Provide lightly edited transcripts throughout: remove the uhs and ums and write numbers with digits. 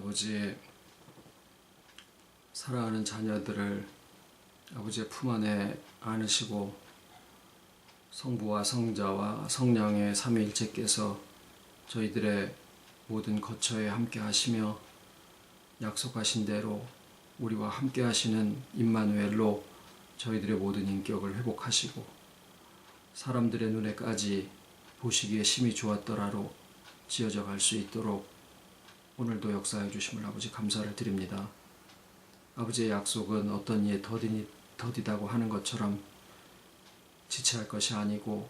아버지, 사랑하는 자녀들을 아버지의 품 안에 안으시고 성부와 성자와 성령의 삼위일체께서 저희들의 모든 거처에 함께 하시며 약속하신 대로 우리와 함께 하시는 임마누엘로 저희들의 모든 인격을 회복하시고 사람들의 눈에까지 보시기에 심히 좋았더라로 지어져 갈 수 있도록 오늘도 역사해 주심을 아버지 감사를 드립니다. 아버지의 약속은 어떤 이에 더디다고 하는 것처럼 지체할 것이 아니고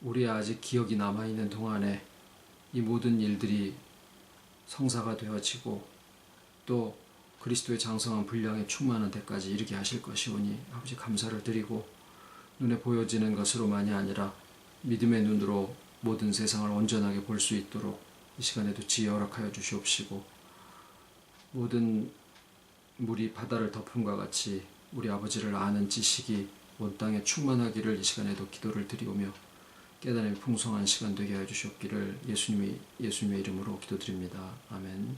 우리의 아직 기억이 남아있는 동안에 이 모든 일들이 성사가 되어지고 또 그리스도의 장성한 분량에 충만한 데까지 이르게 하실 것이오니 아버지 감사를 드리고 눈에 보여지는 것으로만이 아니라 믿음의 눈으로 모든 세상을 온전하게 볼 수 있도록 이 시간에도 지혜 허락하여 주시옵시고 모든 물이 바다를 덮음과 같이 우리 아버지를 아는 지식이 온 땅에 충만하기를 이 시간에도 기도를 드리오며 깨달음이 풍성한 시간 되게 하여 주시옵기를 예수님의 이름으로 기도드립니다. 아멘.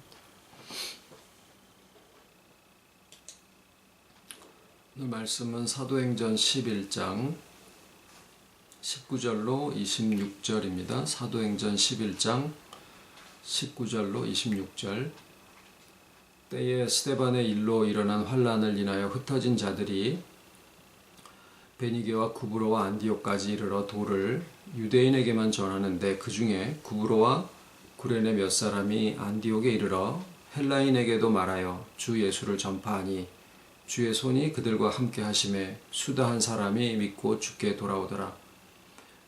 오늘 말씀은 사도행전 11장 19절로 26절입니다. 사도행전 11장 19절로 26절. 때에 스데반의 일로 일어난 환란을 인하여 흩어진 자들이 베니게와 구브로와 안디옥까지 이르러 도를 유대인에게만 전하는데 그 중에 구브로와 구레네 몇 사람이 안디옥에 이르러 헬라인에게도 말하여 주 예수를 전파하니 주의 손이 그들과 함께 하심에 수다한 사람이 믿고 주께 돌아오더라.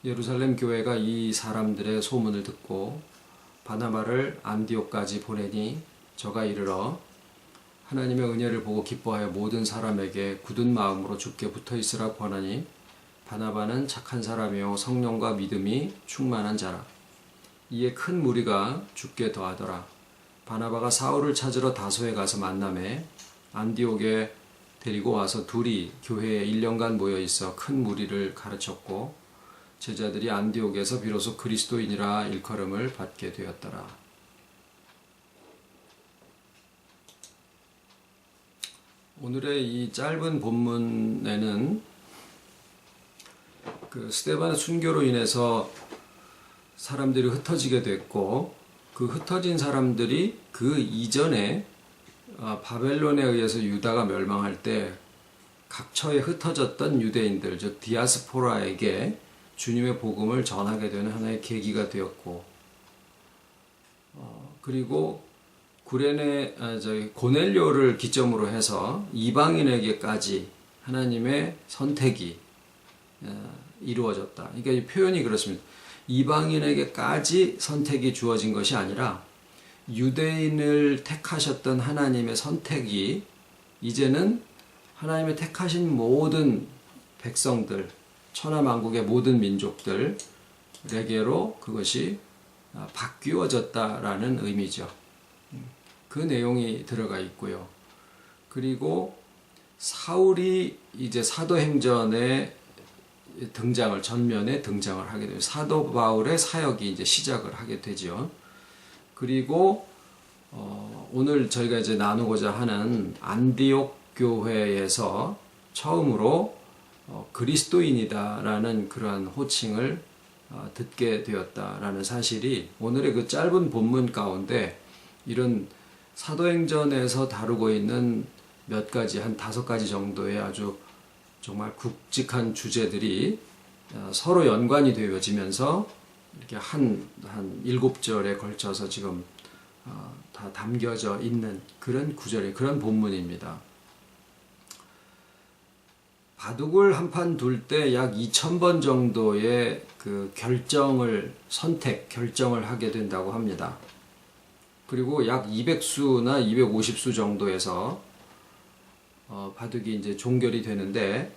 예루살렘 교회가 이 사람들의 소문을 듣고 바나바를 안디옥까지 보내니 저가 이르러 하나님의 은혜를 보고 기뻐하여 모든 사람에게 굳은 마음으로 주께 붙어있으라 권하니 바나바는 착한 사람이요 성령과 믿음이 충만한 자라. 이에 큰 무리가 주께 더하더라. 바나바가 사울을 찾으러 다소에 가서 만나매 안디옥에 데리고 와서 둘이 교회에 1년간 모여있어 큰 무리를 가르쳤고 제자들이 안디옥에서 비로소 그리스도인이라 일컬음을 받게 되었더라. 오늘의 이 짧은 본문에는 그 스데반의 순교로 인해서 사람들이 흩어지게 됐고 그 흩어진 사람들이 그 이전에 바벨론에 의해서 유다가 멸망할 때 각처에 흩어졌던 유대인들 즉 디아스포라에게 주님의 복음을 전하게 되는 하나의 계기가 되었고 그리고 고넬료를 기점으로 해서 이방인에게까지 하나님의 선택이 이루어졌다. 그러니까 이 표현이 그렇습니다. 이방인에게까지 선택이 주어진 것이 아니라 유대인을 택하셨던 하나님의 선택이 이제는 하나님의 택하신 모든 백성들 천하만국의 모든 민족들에게로 그것이 바뀌어졌다라는 의미죠. 그 내용이 들어가 있고요. 그리고 사울이 이제 사도행전에 전면에 등장을 하게 되죠. 사도 바울의 사역이 이제 시작을 하게 되죠. 그리고 오늘 저희가 이제 나누고자 하는 안디옥 교회에서 처음으로 그리스도인이다라는 그러한 호칭을 듣게 되었다라는 사실이 오늘의 그 짧은 본문 가운데 이런 사도행전에서 다루고 있는 몇 가지, 한 5가지 정도의 아주 정말 굵직한 주제들이 서로 연관이 되어지면서 이렇게 한 7절에 걸쳐서 지금 다 담겨져 있는 그런 구절의 그런 본문입니다. 바둑을 한 판 둘 때 약 2000번 정도의 그 결정을 하게 된다고 합니다. 그리고 약 200수나 250수 정도에서 바둑이 이제 종결이 되는데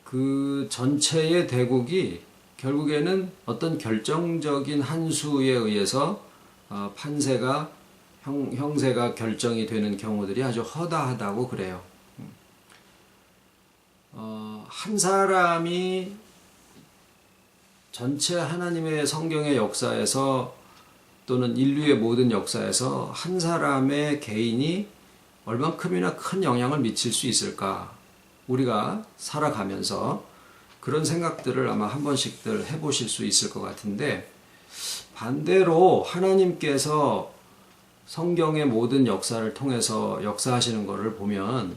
그 전체의 대국이 결국에는 어떤 결정적인 한 수에 의해서 판세가 형세가 결정이 되는 경우들이 아주 허다하다고 그래요. 한 사람이 전체 하나님의 성경의 역사에서 또는 인류의 모든 역사에서 한 사람의 개인이 얼만큼이나 큰 영향을 미칠 수 있을까? 우리가 살아가면서 그런 생각들을 아마 한 번씩들 해보실 수 있을 것 같은데, 반대로 하나님께서 성경의 모든 역사를 통해서 역사하시는 것을 보면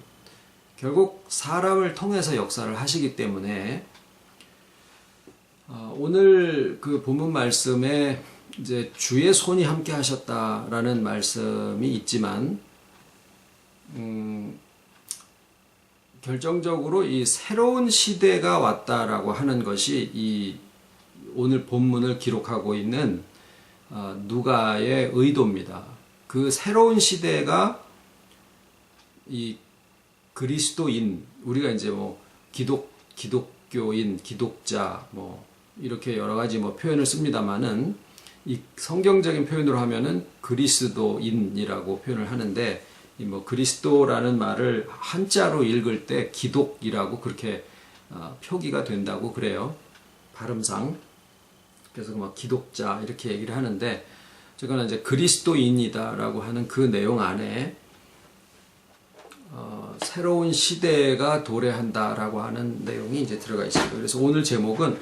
결국 사람을 통해서 역사를 하시기 때문에, 오늘 그 본문 말씀에 이제 주의 손이 함께 하셨다라는 말씀이 있지만, 결정적으로 이 새로운 시대가 왔다라고 하는 것이 이 오늘 본문을 기록하고 있는 누가의 의도입니다. 그 새로운 시대가 이 그리스도인, 우리가 이제 뭐 기독교인, 기독자 뭐 이렇게 여러 가지 뭐 표현을 씁니다만은, 이 성경적인 표현으로 하면은 그리스도인이라고 표현을 하는데, 이 뭐 그리스도라는 말을 한자로 읽을 때 기독이라고 그렇게 표기가 된다고 그래요, 발음상. 그래서 막 기독자 이렇게 얘기를 하는데, 저거는 이제 그리스도인이다라고 하는 그 내용 안에 새로운 시대가 도래한다라고 하는 내용이 이제 들어가 있습니다. 그래서 오늘 제목은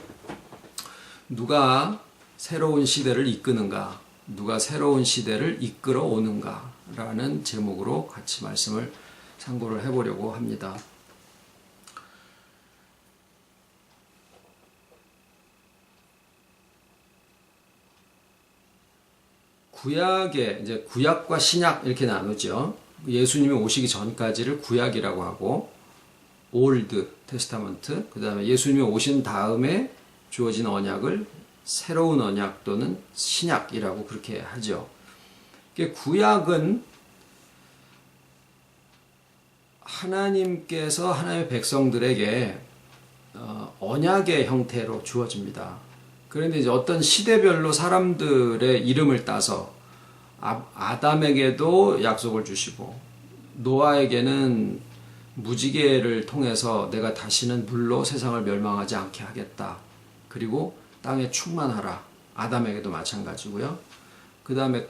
누가 새로운 시대를 이끄는가, 누가 새로운 시대를 이끌어 오는가 라는 제목으로 같이 말씀을 상고를 해보려고 합니다. 구약에 이제 구약과 신약 이렇게 나누죠. 예수님이 오시기 전까지를 구약이라고 하고, 올드 테스타먼트, 그 다음에 예수님이 오신 다음에 주어진 언약을 새로운 언약 또는 신약이라고 그렇게 하죠. 구약은 하나님께서 하나님의 백성들에게 언약의 형태로 주어집니다. 그런데 이제 어떤 시대별로 사람들의 이름을 따서 아담에게도 약속을 주시고, 노아에게는 무지개를 통해서 내가 다시는 물로 세상을 멸망하지 않게 하겠다. 그리고 땅에 충만하라. 아담에게도 마찬가지고요. 그 다음에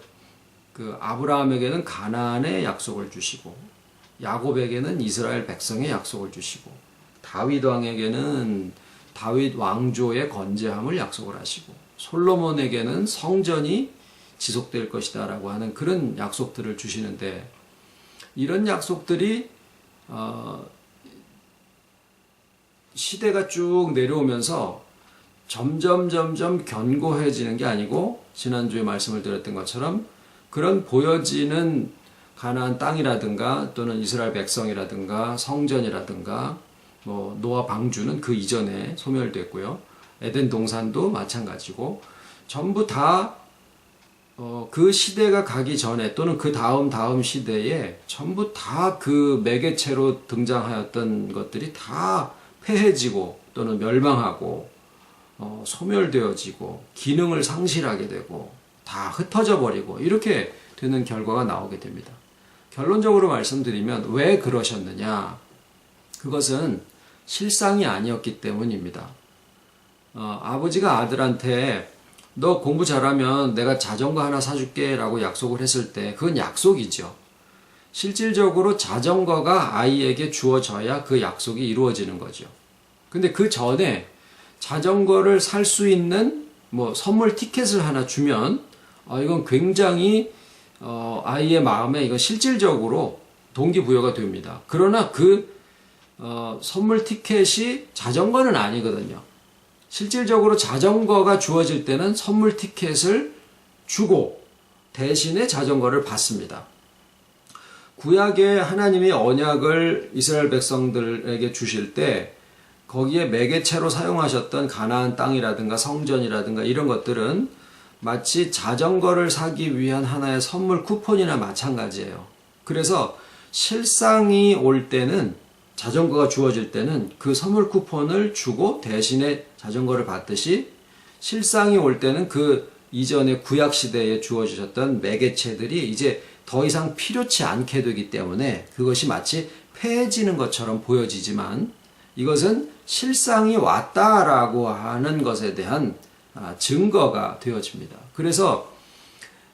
그 아브라함에게는 가나안의 약속을 주시고, 야곱에게는 이스라엘 백성의 약속을 주시고, 다윗 왕에게는 다윗 왕조의 건재함을 약속을 하시고, 솔로몬에게는 성전이 지속될 것이다 라고 하는 그런 약속들을 주시는데, 이런 약속들이 시대가 쭉 내려오면서 점점 견고해지는 게 아니고, 지난주에 말씀을 드렸던 것처럼 그런 보여지는 가나안 땅이라든가 또는 이스라엘 백성이라든가 성전이라든가 뭐 노아 방주는 그 이전에 소멸됐고요. 에덴 동산도 마찬가지고, 전부 다 그 시대가 가기 전에 또는 그 다음 시대에 전부 다 그 매개체로 등장하였던 것들이 다 폐해지고 또는 멸망하고 소멸되어지고 기능을 상실하게 되고 다 흩어져 버리고 이렇게 되는 결과가 나오게 됩니다. 결론적으로 말씀드리면 왜 그러셨느냐? 그것은 실상이 아니었기 때문입니다. 아버지가 아들한테 너 공부 잘하면 내가 자전거 하나 사줄게 라고 약속을 했을 때 그건 약속이죠. 실질적으로 자전거가 아이에게 주어져야 그 약속이 이루어지는 거죠. 근데 그 전에 자전거를 살 수 있는 뭐 선물 티켓을 하나 주면 이건 굉장히 아이의 마음에 이건 실질적으로 동기부여가 됩니다. 그러나 그 선물 티켓이 자전거는 아니거든요. 실질적으로 자전거가 주어질 때는 선물 티켓을 주고 대신에 자전거를 받습니다. 구약에 하나님이 언약을 이스라엘 백성들에게 주실 때 거기에 매개체로 사용하셨던 가나안 땅이라든가 성전이라든가 이런 것들은 마치 자전거를 사기 위한 하나의 선물 쿠폰이나 마찬가지예요. 그래서 실상이 올 때는, 자전거가 주어질 때는 그 선물 쿠폰을 주고 대신에 자전거를 받듯이, 실상이 올 때는 그 이전의 구약 시대에 주어지셨던 매개체들이 이제 더 이상 필요치 않게 되기 때문에 그것이 마치 폐해지는 것처럼 보여지지만 이것은 실상이 왔다라고 하는 것에 대한 증거가 되어집니다. 그래서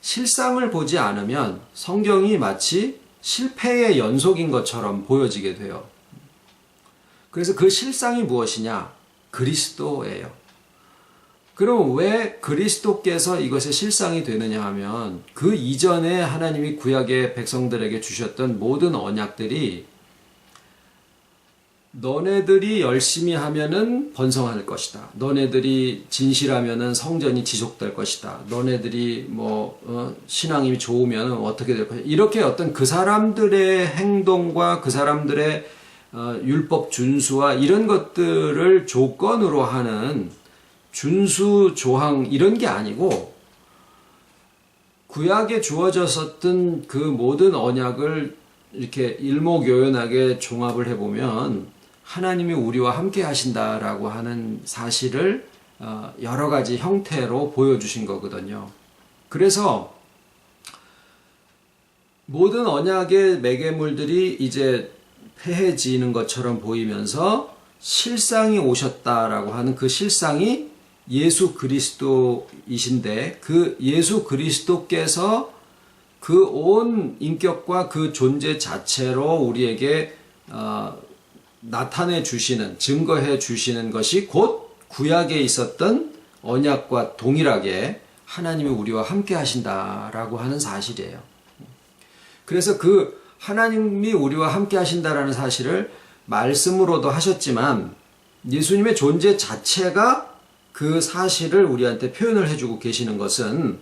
실상을 보지 않으면 성경이 마치 실패의 연속인 것처럼 보여지게 돼요. 그래서 그 실상이 무엇이냐? 그리스도예요. 그럼 왜 그리스도께서 이것의 실상이 되느냐 하면 그 이전에 하나님이 구약의 백성들에게 주셨던 모든 언약들이 너네들이 열심히 하면은 번성할 것이다. 너네들이 진실하면은 성전이 지속될 것이다. 너네들이 신앙이 좋으면 어떻게 될 것이다. 이렇게 어떤 그 사람들의 행동과 그 사람들의 율법 준수와 이런 것들을 조건으로 하는 준수 조항 이런 게 아니고 구약에 주어졌었던 그 모든 언약을 이렇게 일목요연하게 종합을 해보면 하나님이 우리와 함께 하신다라고 하는 사실을 여러 가지 형태로 보여주신 거거든요. 그래서 모든 언약의 매개물들이 이제 폐해지는 것처럼 보이면서 실상이 오셨다라고 하는 그 실상이 예수 그리스도이신데 그 예수 그리스도께서 그 온 인격과 그 존재 자체로 우리에게 나타내 주시는, 증거해 주시는 것이 곧 구약에 있었던 언약과 동일하게 하나님이 우리와 함께 하신다라고 하는 사실이에요. 그래서 그 하나님이 우리와 함께 하신다라는 사실을 말씀으로도 하셨지만 예수님의 존재 자체가 그 사실을 우리한테 표현을 해주고 계시는 것은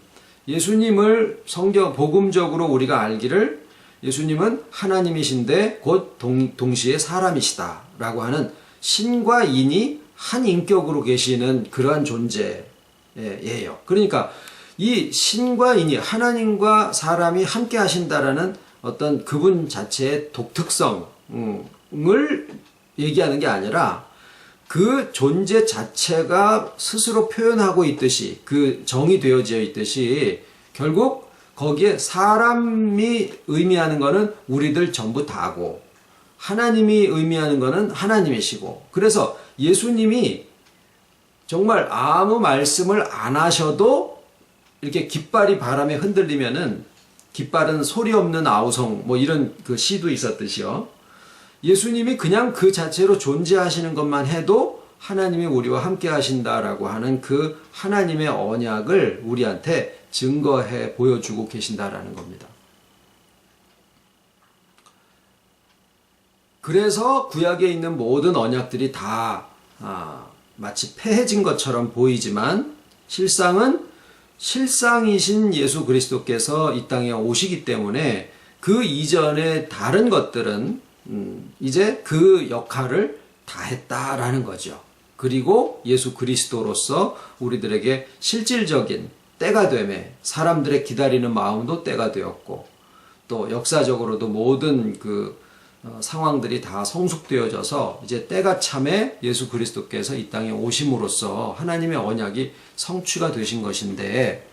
예수님을 성경 복음적으로 우리가 알기를 예수님은 하나님이신데 곧 동시에 사람이시다라고 하는 신과 인이 한 인격으로 계시는 그러한 존재예요. 그러니까 이 신과 인이 하나님과 사람이 함께 하신다라는 어떤 그분 자체의 독특성을 얘기하는 게 아니라 그 존재 자체가 스스로 표현하고 있듯이 그 정이 되어져 있듯이 결국 거기에 사람이 의미하는 것은 우리들 전부 다고 하나님이 의미하는 것은 하나님이시고 그래서 예수님이 정말 아무 말씀을 안 하셔도 이렇게 깃발이 바람에 흔들리면은 깃발은 소리 없는 아우성 이런 그 시도 있었듯이요. 예수님이 그냥 그 자체로 존재하시는 것만 해도 하나님이 우리와 함께 하신다라고 하는 그 하나님의 언약을 우리한테 증거해 보여주고 계신다라는 겁니다. 그래서 구약에 있는 모든 언약들이 다 마치 폐해진 것처럼 보이지만 실상은 실상이신 예수 그리스도께서 이 땅에 오시기 때문에 그 이전의 다른 것들은 이제 그 역할을 다 했다라는 거죠. 그리고 예수 그리스도로서 우리들에게 실질적인 때가 되매 사람들의 기다리는 마음도 때가 되었고 또 역사적으로도 모든 그 상황들이 다 성숙되어져서 이제 때가 참에 예수 그리스도께서 이 땅에 오심으로써 하나님의 언약이 성취가 되신 것인데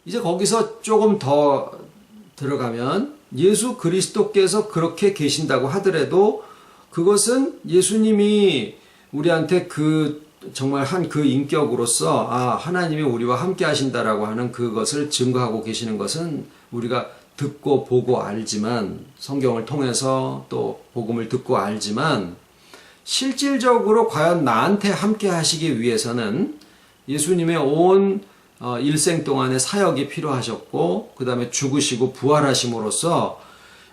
이제 거기서 조금 더 들어가면 예수 그리스도께서 그렇게 계신다고 하더라도 그것은 예수님이 우리한테 정말 한 그 인격으로서 하나님이 우리와 함께 하신다라고 하는 그것을 증거하고 계시는 것은 우리가 듣고 보고 알지만 성경을 통해서 또 복음을 듣고 알지만 실질적으로 과연 나한테 함께 하시기 위해서는 예수님의 온 일생 동안의 사역이 필요하셨고 그 다음에 죽으시고 부활하심으로써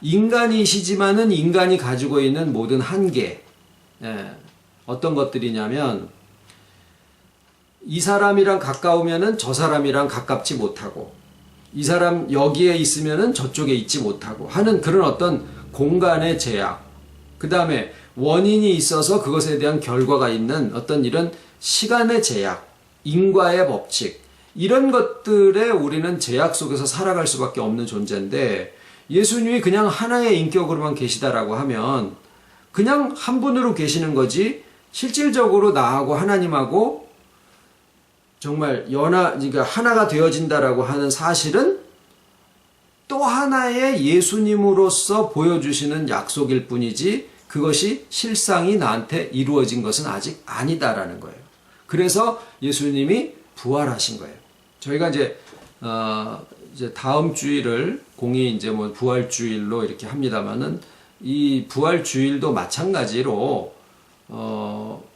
인간이시지만은 인간이 가지고 있는 모든 한계 어떤 것들이냐면 이 사람이랑 가까우면은 저 사람이랑 가깝지 못하고 이 사람 여기에 있으면은 저쪽에 있지 못하고 하는 그런 어떤 공간의 제약 그 다음에 원인이 있어서 그것에 대한 결과가 있는 어떤 이런 시간의 제약 인과의 법칙 이런 것들에 우리는 제약 속에서 살아갈 수밖에 없는 존재인데 예수님이 그냥 하나의 인격으로만 계시다라고 하면 그냥 한 분으로 계시는 거지 실질적으로 나하고 하나님하고 정말 그러니까 하나가 되어진다라고 하는 사실은 또 하나의 예수님으로서 보여주시는 약속일 뿐이지 그것이 실상이 나한테 이루어진 것은 아직 아니다라는 거예요. 그래서 예수님이 부활하신 거예요. 저희가 이제 이제 다음 주일을 공이 이제 뭐 부활주일로 이렇게 합니다만은 이 부활주일도 마찬가지로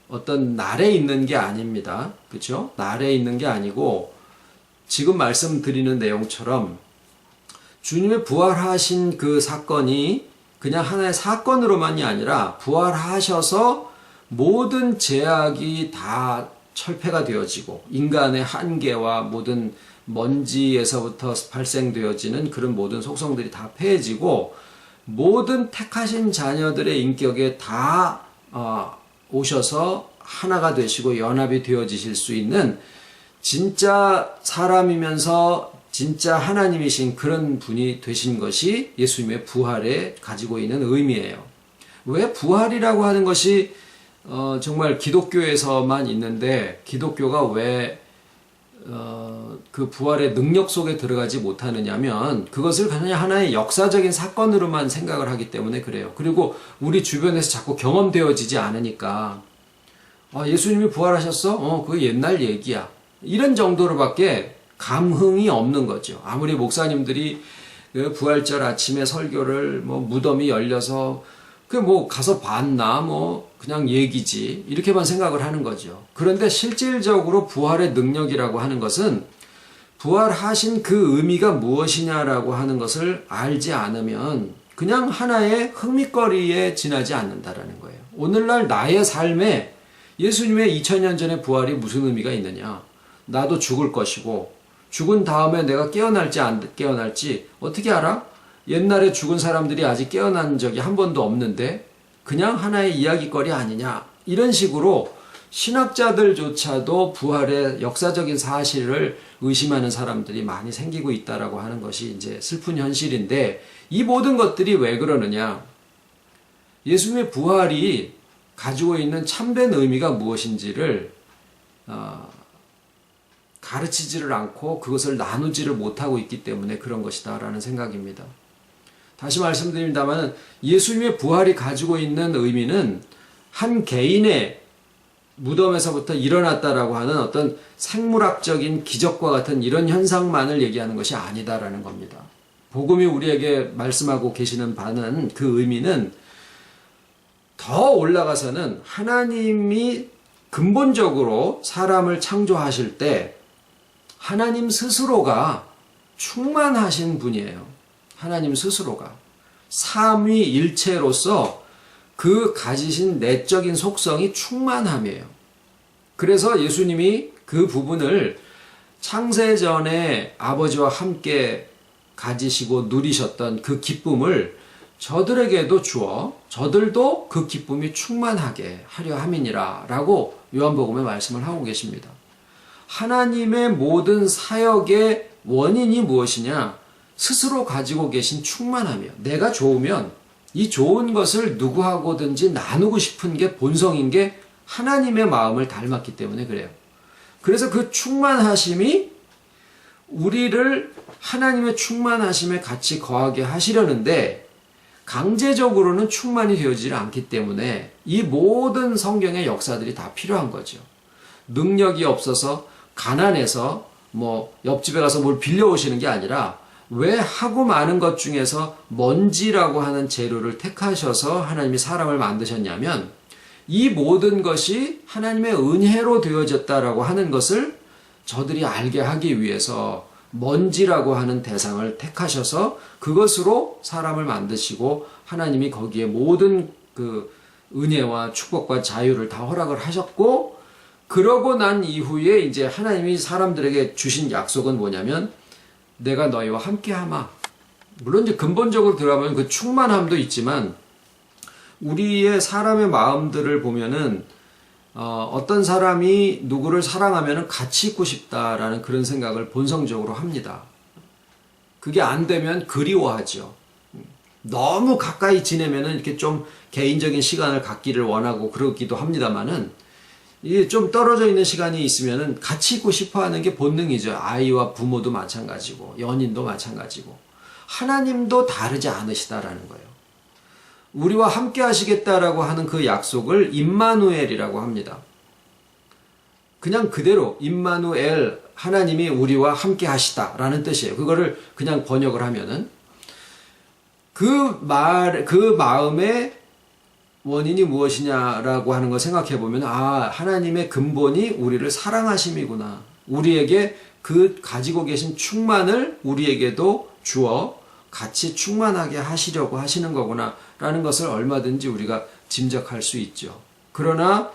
어떤 날에 있는 게 아닙니다. 그렇죠? 날에 있는 게 아니고 지금 말씀드리는 내용처럼 주님의 부활하신 그 사건이 그냥 하나의 사건으로만이 아니라 부활하셔서 모든 제약이 다 철폐가 되어지고 인간의 한계와 모든 먼지에서부터 발생되어지는 그런 모든 속성들이 다 폐해지고 모든 택하신 자녀들의 인격에 다 오셔서 하나가 되시고 연합이 되어지실 수 있는 진짜 사람이면서 진짜 하나님이신 그런 분이 되신 것이 예수님의 부활에 가지고 있는 의미예요. 왜 부활이라고 하는 것이 정말 기독교에서만 있는데 기독교가 왜 그 부활의 능력 속에 들어가지 못하느냐면 그것을 그냥 하나의 역사적인 사건으로만 생각을 하기 때문에 그래요. 그리고 우리 주변에서 자꾸 경험되어지지 않으니까 예수님이 부활하셨어? 그거 옛날 얘기야. 이런 정도로밖에 감흥이 없는 거죠. 아무리 목사님들이 그 부활절 아침에 설교를 뭐 무덤이 열려서 그 뭐 가서 봤나 뭐 그냥 얘기지 이렇게만 생각을 하는 거죠. 그런데 실질적으로 부활의 능력이라고 하는 것은 부활하신 그 의미가 무엇이냐라고 하는 것을 알지 않으면 그냥 하나의 흥미거리에 지나지 않는다라는 거예요. 오늘날 나의 삶에 예수님의 2000년 전의 부활이 무슨 의미가 있느냐? 나도 죽을 것이고 죽은 다음에 내가 깨어날지 안 깨어날지 어떻게 알아? 옛날에 죽은 사람들이 아직 깨어난 적이 한 번도 없는데 그냥 하나의 이야기거리 아니냐 이런 식으로 신학자들조차도 부활의 역사적인 사실을 의심하는 사람들이 많이 생기고 있다라고 하는 것이 이제 슬픈 현실인데 이 모든 것들이 왜 그러느냐? 예수님의 부활이 가지고 있는 참된 의미가 무엇인지를 가르치지를 않고 그것을 나누지를 못하고 있기 때문에 그런 것이다라는 생각입니다. 다시 말씀드립니다만 예수님의 부활이 가지고 있는 의미는 한 개인의 무덤에서부터 일어났다라고 하는 어떤 생물학적인 기적과 같은 이런 현상만을 얘기하는 것이 아니다라는 겁니다. 복음이 우리에게 말씀하고 계시는 바는 그 의미는 더 올라가서는 하나님이 근본적으로 사람을 창조하실 때 하나님 스스로가 충만하신 분이에요. 하나님 스스로가 삼위일체로서 그 가지신 내적인 속성이 충만함이에요. 그래서 예수님이 그 부분을 창세전에 아버지와 함께 가지시고 누리셨던 그 기쁨을 저들에게도 주어 저들도 그 기쁨이 충만하게 하려 함이니라 라고 요한복음에 말씀을 하고 계십니다. 하나님의 모든 사역의 원인이 무엇이냐? 스스로 가지고 계신 충만함이요. 내가 좋으면 이 좋은 것을 누구하고든지 나누고 싶은 게 본성인 게 하나님의 마음을 닮았기 때문에 그래요. 그래서 그 충만하심이 우리를 하나님의 충만하심에 같이 거하게 하시려는데 강제적으로는 충만이 되어지지 않기 때문에 이 모든 성경의 역사들이 다 필요한 거죠. 능력이 없어서 가난해서 뭐 옆집에 가서 뭘 빌려오시는 게 아니라 왜 하고 많은 것 중에서 먼지라고 하는 재료를 택하셔서 하나님이 사람을 만드셨냐면 이 모든 것이 하나님의 은혜로 되어졌다라고 하는 것을 저들이 알게 하기 위해서 먼지라고 하는 대상을 택하셔서 그것으로 사람을 만드시고 하나님이 거기에 모든 그 은혜와 축복과 자유를 다 허락을 하셨고 그러고 난 이후에 이제 하나님이 사람들에게 주신 약속은 뭐냐면 내가 너희와 함께하마. 물론 이제 근본적으로 들어가면 그 충만함도 있지만 우리의 사람의 마음들을 보면은 어떤 사람이 누구를 사랑하면 같이 있고 싶다라는 그런 생각을 본성적으로 합니다. 그게 안 되면 그리워하죠. 너무 가까이 지내면은 이렇게 좀 개인적인 시간을 갖기를 원하고 그러기도 합니다만은 이게 좀 떨어져 있는 시간이 있으면은 같이 있고 싶어 하는 게 본능이죠. 아이와 부모도 마찬가지고, 연인도 마찬가지고. 하나님도 다르지 않으시다라는 거예요. 우리와 함께 하시겠다라고 하는 그 약속을 임마누엘이라고 합니다. 그냥 그대로 임마누엘 하나님이 우리와 함께 하시다라는 뜻이에요. 그거를 그냥 번역을 하면은 그 마음의 원인이 무엇이냐라고 하는 걸 생각해 보면 하나님의 근본이 우리를 사랑하심이구나. 우리에게 그 가지고 계신 충만을 우리에게도 주어 같이 충만하게 하시려고 하시는 거구나 라는 것을 얼마든지 우리가 짐작할 수 있죠. 그러나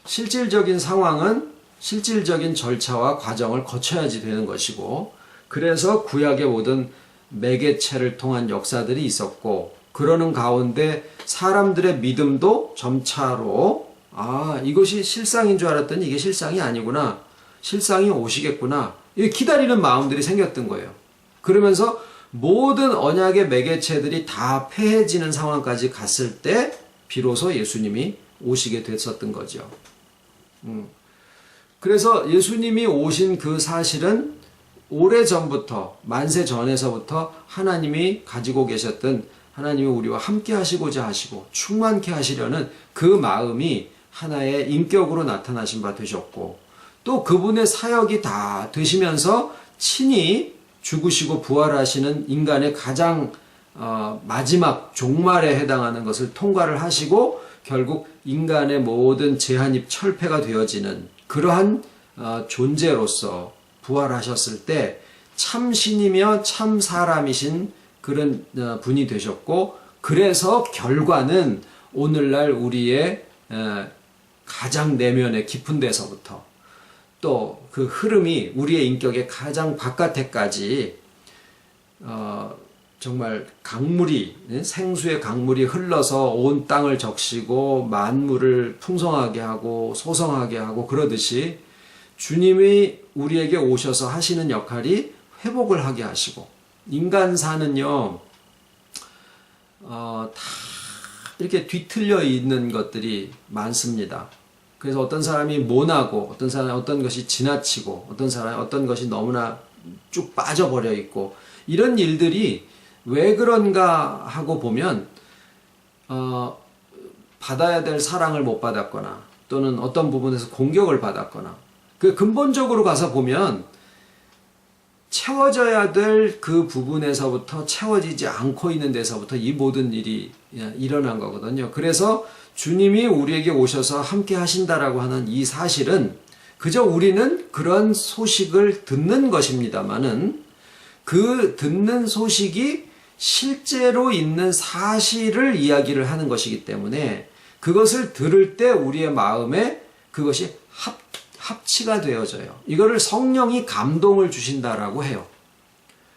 실질적인 상황은 실질적인 절차와 과정을 거쳐야지 되는 것이고, 그래서 구약의 모든 매개체를 통한 역사들이 있었고, 그러는 가운데 사람들의 믿음도 점차로 이것이 실상인 줄 알았더니 이게 실상이 아니구나, 실상이 오시겠구나, 기다리는 마음들이 생겼던 거예요. 그러면서 모든 언약의 매개체들이 다 패해지는 상황까지 갔을 때 비로소 예수님이 오시게 됐었던 거죠. 그래서 예수님이 오신 그 사실은 오래전부터, 만세 전에서부터 하나님이 가지고 계셨던, 하나님이 우리와 함께 하시고자 하시고 충만케 하시려는 그 마음이 하나의 인격으로 나타나신 바 되셨고, 또 그분의 사역이 다 되시면서 친히 죽으시고 부활하시는 인간의 가장 마지막 종말에 해당하는 것을 통과를 하시고 결국 인간의 모든 제한이 철폐가 되어지는 그러한 존재로서 부활하셨을 때 참 신이며 참 사람이신 그런 분이 되셨고, 그래서 결과는 오늘날 우리의 가장 내면의 깊은 데서부터 또 그 흐름이 우리의 인격의 가장 바깥에까지 정말 강물이, 생수의 강물이 흘러서 온 땅을 적시고 만물을 풍성하게 하고 소성하게 하고 그러듯이 주님이 우리에게 오셔서 하시는 역할이 회복을 하게 하시고, 인간사는요 다 이렇게 뒤틀려 있는 것들이 많습니다. 그래서 어떤 사람이 모나고, 어떤 사람이 어떤 것이 지나치고, 어떤 사람이 어떤 것이 너무나 쭉 빠져버려 있고, 이런 일들이 왜 그런가 하고 보면 받아야 될 사랑을 못 받았거나 또는 어떤 부분에서 공격을 받았거나, 그 근본적으로 가서 보면 채워져야 될 그 부분에서부터 채워지지 않고 있는 데서부터 이 모든 일이 일어난 거거든요. 그래서 주님이 우리에게 오셔서 함께 하신다라고 하는 이 사실은 그저 우리는 그런 소식을 듣는 것입니다만은 그 듣는 소식이 실제로 있는 사실을 이야기를 하는 것이기 때문에 그것을 들을 때 우리의 마음에 그것이 합치가 되어져요. 이거를 성령이 감동을 주신다라고 해요.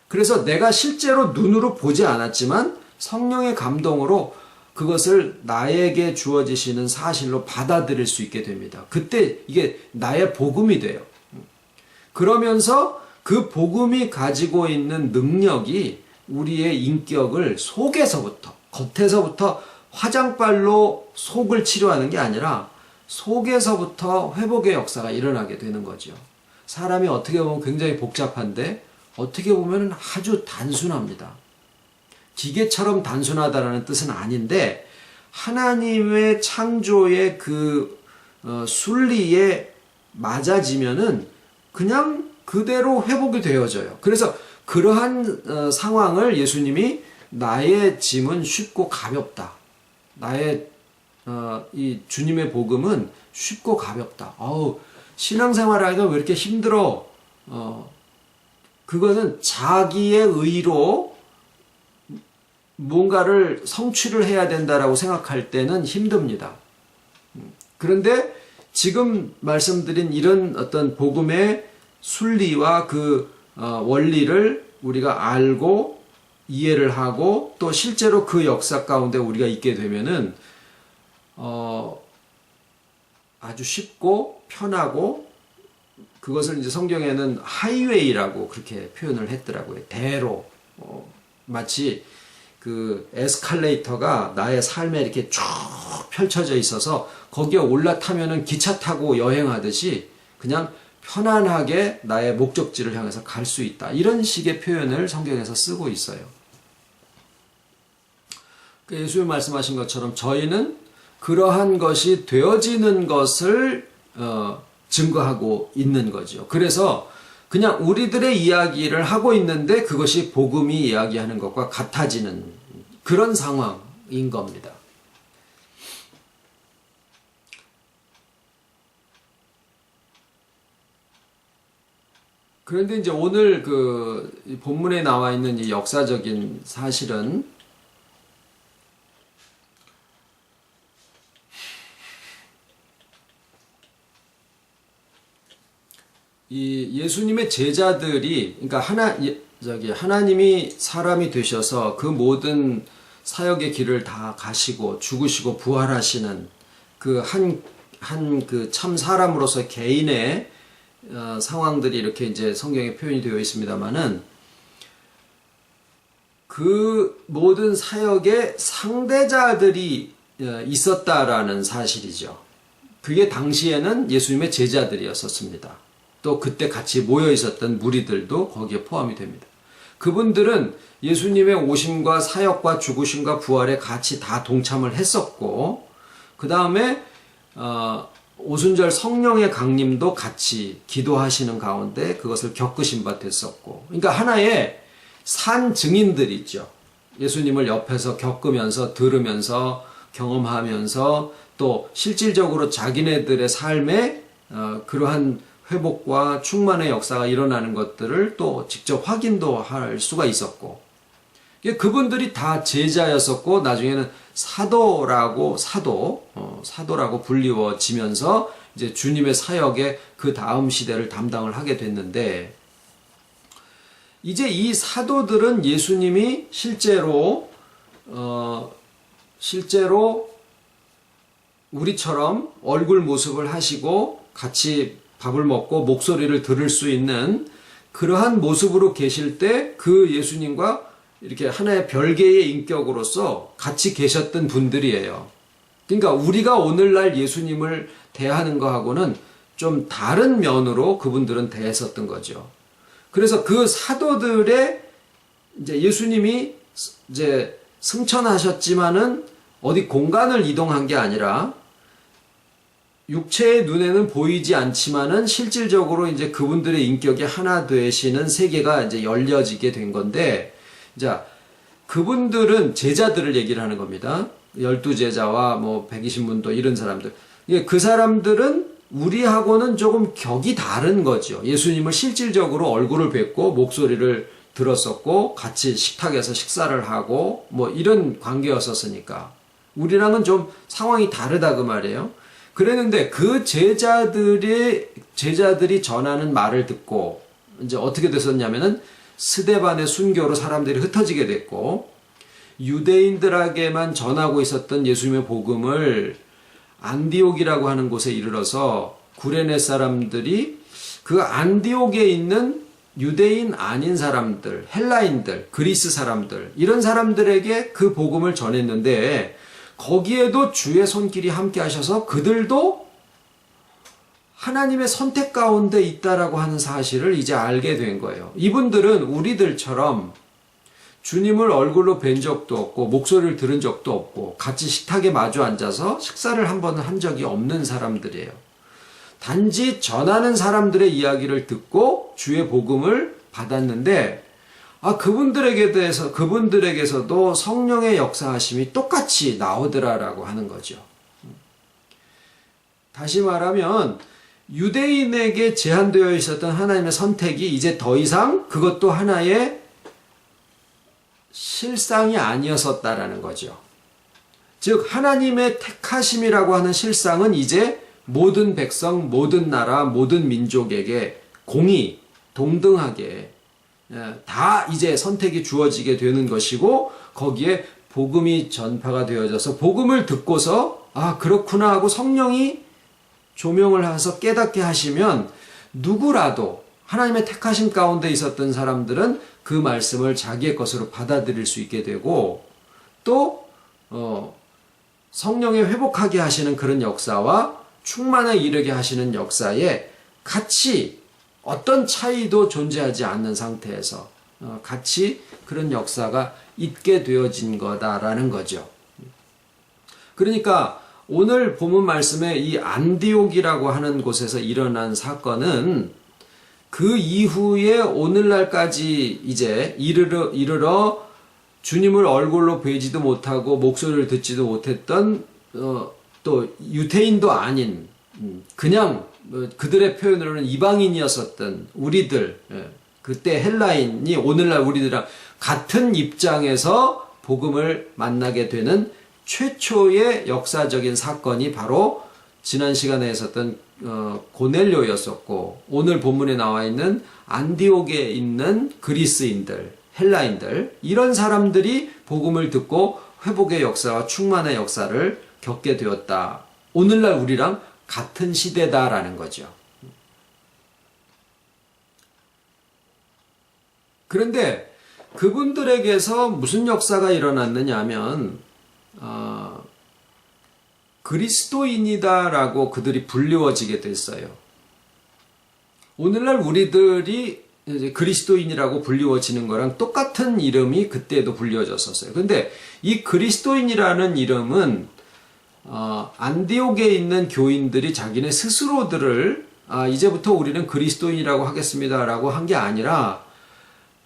그래서 내가 실제로 눈으로 보지 않았지만 성령의 감동으로 그것을 나에게 주어지시는 사실로 받아들일 수 있게 됩니다. 그때 이게 나의 복음이 돼요. 그러면서 그 복음이 가지고 있는 능력이 우리의 인격을 속에서부터, 겉에서부터 화장빨로 속을 치료하는 게 아니라 속에서부터 회복의 역사가 일어나게 되는 거죠. 사람이 어떻게 보면 굉장히 복잡한데 어떻게 보면 아주 단순합니다. 기계처럼 단순하다라는 뜻은 아닌데 하나님의 창조의 그 순리에 맞아지면은 그냥 그대로 회복이 되어져요. 그래서 그러한 상황을 예수님이 나의 짐은 쉽고 가볍다. 나의 이 주님의 복음은 쉽고 가볍다. 신앙생활하기가 왜 이렇게 힘들어? 그거는 자기의 의로 뭔가를 성취를 해야 된다라고 생각할 때는 힘듭니다. 그런데 지금 말씀드린 이런 어떤 복음의 순리와 그 원리를 우리가 알고 이해를 하고 또 실제로 그 역사 가운데 우리가 있게 되면은 아주 쉽고 편하고, 그것을 이제 성경에는 하이웨이라고 그렇게 표현을 했더라고요. 대로. 마치 그 에스컬레이터가 나의 삶에 이렇게 쭉 펼쳐져 있어서 거기에 올라타면은 기차 타고 여행하듯이 그냥 편안하게 나의 목적지를 향해서 갈 수 있다. 이런 식의 표현을 성경에서 쓰고 있어요. 예수님 말씀하신 것처럼 저희는 그러한 것이 되어지는 것을 증거하고 있는 거죠. 그래서 그냥 우리들의 이야기를 하고 있는데 그것이 복음이 이야기하는 것과 같아지는 그런 상황인 겁니다. 그런데 이제 오늘 그 본문에 나와 있는 이 역사적인 사실은 이 예수님의 제자들이, 그러니까 하나님이 사람이 되셔서 그 모든 사역의 길을 다 가시고 죽으시고 부활하시는 그 그 참 사람으로서 개인의 상황들이 이렇게 이제 성경에 표현이 되어 있습니다만은 그 모든 사역의 상대자들이 있었다라는 사실이죠. 그게 당시에는 예수님의 제자들이었었습니다. 또 그때 같이 모여 있었던 무리들도 거기에 포함이 됩니다. 그분들은 예수님의 오심과 사역과 죽으심과 부활에 같이 다 동참을 했었고, 그 다음에 오순절 성령의 강림도 같이 기도하시는 가운데 그것을 겪으신 바 됐었고, 그러니까 하나의 산 증인들이죠. 예수님을 옆에서 겪으면서 들으면서 경험하면서 또 실질적으로 자기네들의 삶에 그러한 회복과 충만의 역사가 일어나는 것들을 또 직접 확인도 할 수가 있었고, 그분들이 다 제자였었고 나중에는 사도라고 불리워지면서 이제 주님의 사역의 그 다음 시대를 담당을 하게 됐는데, 이제 이 사도들은 예수님이 실제로 우리처럼 얼굴 모습을 하시고 같이 밥을 먹고 목소리를 들을 수 있는 그러한 모습으로 계실 때 그 예수님과 이렇게 하나의 별개의 인격으로서 같이 계셨던 분들이에요. 그러니까 우리가 오늘날 예수님을 대하는 거하고는 좀 다른 면으로 그분들은 대했었던 거죠. 그래서 그 사도들의 이제 예수님이 이제 승천하셨지만은 어디 공간을 이동한 게 아니라 육체의 눈에는 보이지 않지만은 실질적으로 이제 그분들의 인격이 하나 되시는 세계가 이제 열려지게 된 건데, 자, 그분들은 제자들을 얘기를 하는 겁니다. 12제자와 뭐 120문도 이런 사람들. 그 사람들은 우리하고는 조금 격이 다른 거죠. 예수님을 실질적으로 얼굴을 뵙고 목소리를 들었었고 같이 식탁에서 식사를 하고 뭐 이런 관계였었으니까 우리랑은 좀 상황이 다르다 그 말이에요. 그랬는데 그 제자들이 전하는 말을 듣고 이제 어떻게 됐었냐면은 스데반의 순교로 사람들이 흩어지게 됐고, 유대인들에게만 전하고 있었던 예수님의 복음을 안디옥이라고 하는 곳에 이르러서 구레네 사람들이 그 안디옥에 있는 유대인 아닌 사람들, 헬라인들, 그리스 사람들, 이런 사람들에게 그 복음을 전했는데 거기에도 주의 손길이 함께 하셔서 그들도 하나님의 선택 가운데 있다라고 하는 사실을 이제 알게 된 거예요. 이분들은 우리들처럼 주님을 얼굴로 뵌 적도 없고 목소리를 들은 적도 없고 같이 식탁에 마주 앉아서 식사를 한 번은 한 적이 없는 사람들이에요. 단지 전하는 사람들의 이야기를 듣고 주의 복음을 받았는데, 그분들에게서도 성령의 역사하심이 똑같이 나오더라라고 하는 거죠. 다시 말하면 유대인에게 제한되어 있었던 하나님의 선택이 이제 더 이상 그것도 하나의 실상이 아니었었다라는 거죠. 즉 하나님의 택하심이라고 하는 실상은 이제 모든 백성, 모든 나라, 모든 민족에게 공의, 동등하게 다 이제 선택이 주어지게 되는 것이고, 거기에 복음이 전파가 되어져서 복음을 듣고서 그렇구나 하고 성령이 조명을 해서 깨닫게 하시면 누구라도 하나님의 택하심 가운데 있었던 사람들은 그 말씀을 자기의 것으로 받아들일 수 있게 되고, 또 성령의 회복하게 하시는 그런 역사와 충만에 이르게 하시는 역사에 같이 어떤 차이도 존재하지 않는 상태에서 같이 그런 역사가 있게 되어진 거다라는 거죠. 그러니까 오늘 본문 말씀에 이 안디옥이라고 하는 곳에서 일어난 사건은 그 이후에 오늘날까지 이제 이르러 주님을 얼굴로 뵈지도 못하고 목소리를 듣지도 못했던 또 유대인도 아닌 그냥 그들의 표현으로는 이방인이었었던 우리들, 그때 헬라인이 오늘날 우리들이랑 같은 입장에서 복음을 만나게 되는 최초의 역사적인 사건이 바로 지난 시간에 있었던 고넬료였었고, 오늘 본문에 나와 있는 안디옥에 있는 그리스인들, 헬라인들, 이런 사람들이 복음을 듣고 회복의 역사와 충만의 역사를 겪게 되었다. 오늘날 우리랑 같은 시대다라는 거죠. 그런데 그분들에게서 무슨 역사가 일어났느냐 하면 그리스도인이다라고 그들이 불리워지게 됐어요. 오늘날 우리들이 이제 그리스도인이라고 불리워지는 거랑 똑같은 이름이 그때도 불리워졌었어요. 근데 이 그리스도인이라는 이름은 안디옥에 있는 교인들이 자기네 스스로들을 이제부터 우리는 그리스도인이라고 하겠습니다라고 한 게 아니라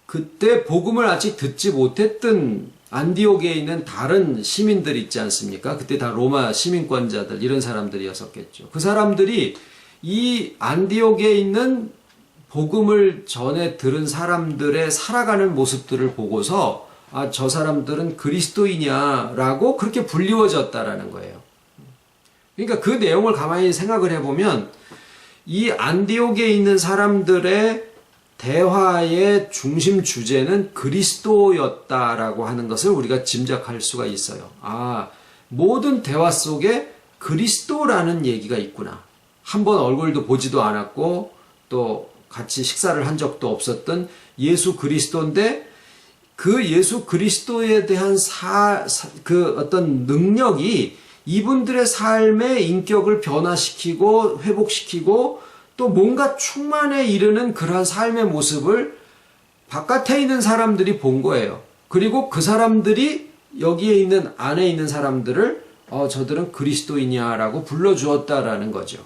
그때 복음을 아직 듣지 못했던 안디옥에 있는 다른 시민들 있지 않습니까? 그때 다 로마 시민권자들 이런 사람들이었었겠죠. 그 사람들이 이 안디옥에 있는 복음을 전에 들은 사람들의 살아가는 모습들을 보고서 저 사람들은 그리스도이냐라고 그렇게 불리워졌다라는 거예요. 그러니까 그 내용을 가만히 생각을 해보면 이 안디옥에 있는 사람들의 대화의 중심 주제는 그리스도였다라고 하는 것을 우리가 짐작할 수가 있어요. 모든 대화 속에 그리스도라는 얘기가 있구나. 한번 얼굴도 보지도 않았고 또 같이 식사를 한 적도 없었던 예수 그리스도인데 그 예수 그리스도에 대한 그 어떤 능력이 이분들의 삶의 인격을 변화시키고 회복시키고 또 뭔가 충만에 이르는 그러한 삶의 모습을 바깥에 있는 사람들이 본 거예요. 그리고 그 사람들이 여기에 있는 안에 있는 사람들을 저들은 그리스도이냐라고 불러주었다라는 거죠.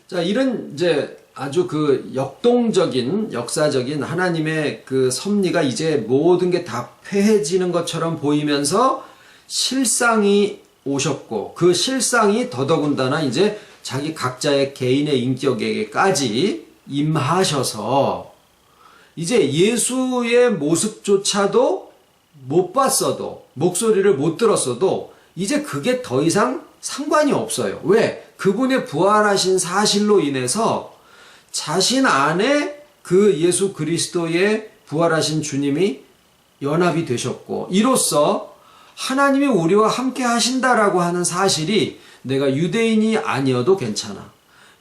자, 이런 이제 아주 그 역동적인 역사적인 하나님의 그 섭리가 이제 모든 게 다 폐해지는 것처럼 보이면서 실상이 오셨고 그 실상이 더더군다나 이제 자기 각자의 개인의 인격에게까지 임하셔서 이제 예수의 모습조차도 못 봤어도 목소리를 못 들었어도 이제 그게 더 이상 상관이 없어요. 왜? 그분의 부활하신 사실로 인해서 자신 안에 그 예수 그리스도의 부활하신 주님이 연합이 되셨고 이로써 하나님이 우리와 함께 하신다라고 하는 사실이 내가 유대인이 아니어도 괜찮아.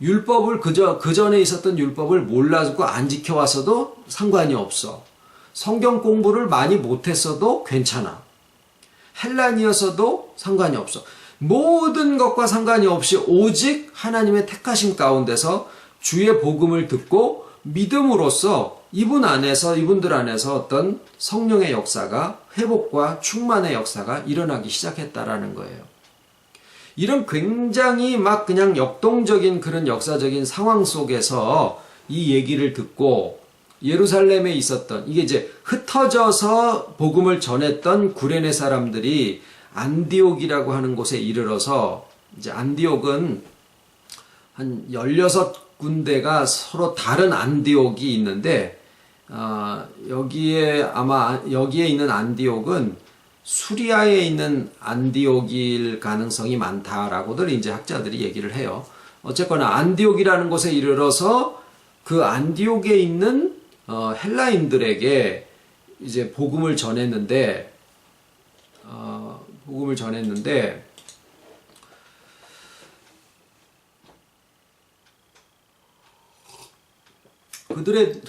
율법을 그 전에 있었던 율법을 몰라서 안 지켜왔어도 상관이 없어. 성경 공부를 많이 못했어도 괜찮아. 헬란이었어도 상관이 없어. 모든 것과 상관이 없이 오직 하나님의 택하심 가운데서 주의 복음을 듣고 믿음으로써 이분들 안에서 어떤 성령의 역사가 회복과 충만의 역사가 일어나기 시작했다라는 거예요. 이런 굉장히 막 그냥 역동적인 그런 역사적인 상황 속에서 이 얘기를 듣고 예루살렘에 있었던 이게 이제 흩어져서 복음을 전했던 구레네 사람들이 안디옥이라고 하는 곳에 이르러서 이제 안디옥은 한 16군데가 서로 다른 안디옥이 있는데 여기에 있는 안디옥은 수리아에 있는 안디옥일 가능성이 많다라고들 이제 학자들이 얘기를 해요. 어쨌거나 안디옥이라는 곳에 이르러서 그 안디옥에 있는 헬라인들에게 이제 복음을 전했는데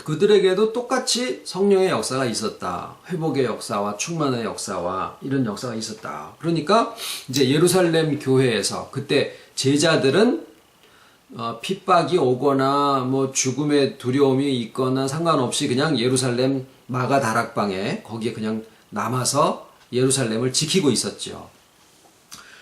그들에게도 똑같이 성령의 역사가 있었다. 회복의 역사와 충만의 역사와 이런 역사가 있었다. 그러니까 이제 예루살렘 교회에서 그때 제자들은 핍박이 오거나 뭐 죽음의 두려움이 있거나 상관없이 그냥 예루살렘 마가 다락방에 거기에 그냥 남아서 예루살렘을 지키고 있었죠.